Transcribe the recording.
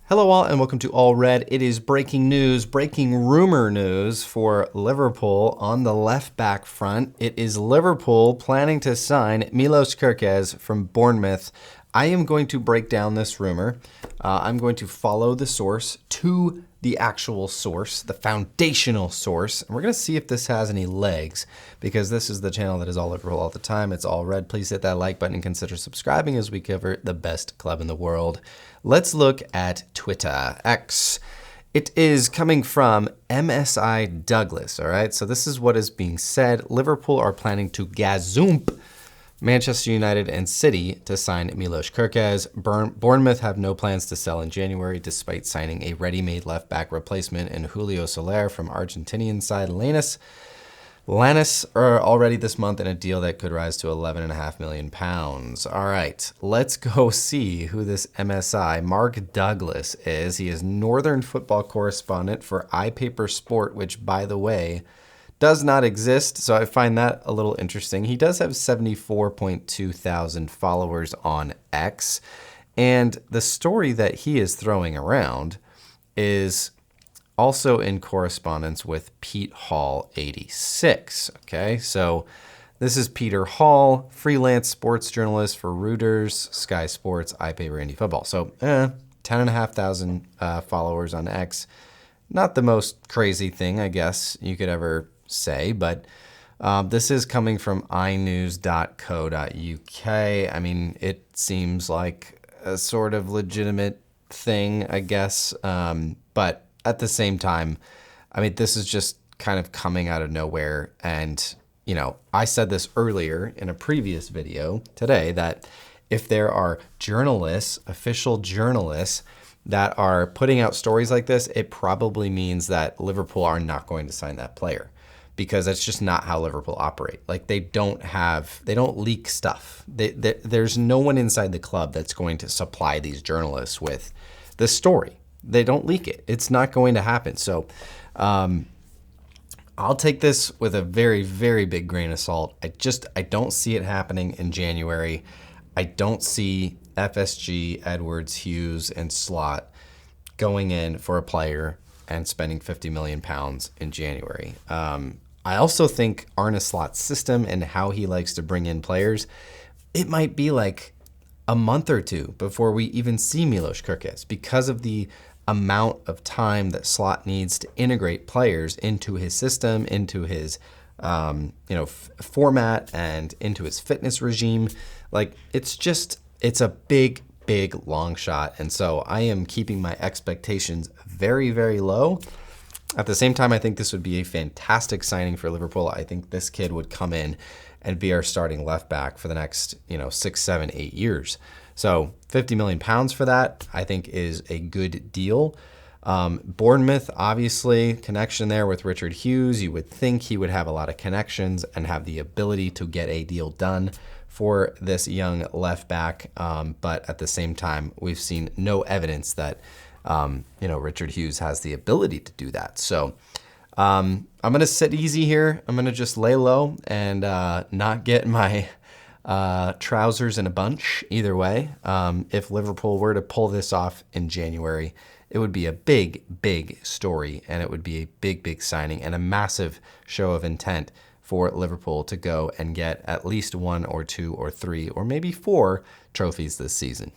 Hello all and welcome to All Red. It is breaking news, breaking rumor news for Liverpool on the left back front. It is Liverpool planning to sign Milos Kerkez from Bournemouth. I am going to break down this rumor. I'm going to follow the source to the actual source, the foundational source, and we're going to see if this has any legs, because this is the channel that is all Liverpool all the time. It's All Red. Please hit that like button and consider subscribing as we cover the best club in the world. Let's look at Twitter, X. It is coming from MSI Douglas, all right? So this is what is being said. Liverpool are planning to gazoomp Manchester United and City to sign Milos Kerkez. Bournemouth have no plans to sell in January, despite signing a ready-made left-back replacement in Julio Soler from Argentinian side Lannis are already this month in a deal that could rise to £11.5 million. All right, let's go see who this MSI Mark Douglas is. He is Northern football correspondent for iPaper Sport, which, by the way, does not exist, so I find that a little interesting. He does have 74.2 thousand followers on X, and the story that he is throwing around is also in correspondence with Pete Hall 86. Okay, so this is Peter Hall, freelance sports journalist for Reuters, Sky Sports, iPaper, Indie Football. So 10.5 thousand followers on X. Not the most crazy thing, I guess, you could ever say, but this is coming from inews.co.uk. I mean, it seems like a sort of legitimate thing, I guess, but at the same time, I mean, this is just kind of coming out of nowhere. And, you know, I said this earlier in a previous video today that if there are journalists, official journalists, that are putting out stories like this, it probably means that Liverpool are not going to sign that player, because that's just not how Liverpool operate. Like, they don't leak stuff. There's no one inside the club that's going to supply these journalists with the story. They don't leak it. It's not going to happen. So I'll take this with a very, very big grain of salt. I don't see it happening in January. I don't see FSG, Edwards, Hughes, and Slot going in for a player and spending £50 million in January. I also think Arneslot's system and how he likes to bring in players, it might be like a month or two before we even see Milos Kerkez, because of the amount of time that Slot needs to integrate players into his system, into his format, and into his fitness regime. Like, it's a big, big long shot. And so I am keeping my expectations very, very low. At the same time, I think this would be a fantastic signing for Liverpool. I think this kid would come in and be our starting left back for the next, 6, 7, 8 years. So £50 million for that, I think, is a good deal. Bournemouth, obviously, connection there with Richard Hughes. You would think he would have a lot of connections and have the ability to get a deal done for this young left back. But at the same time, we've seen no evidence that, Richard Hughes has the ability to do that. So I'm going to sit easy here. I'm going to just lay low and not get my trousers in a bunch either way. If Liverpool were to pull this off in January, it would be a big, big story, and it would be a big, big signing and a massive show of intent for Liverpool to go and get at least 1 or 2 or 3 or maybe 4 trophies this season.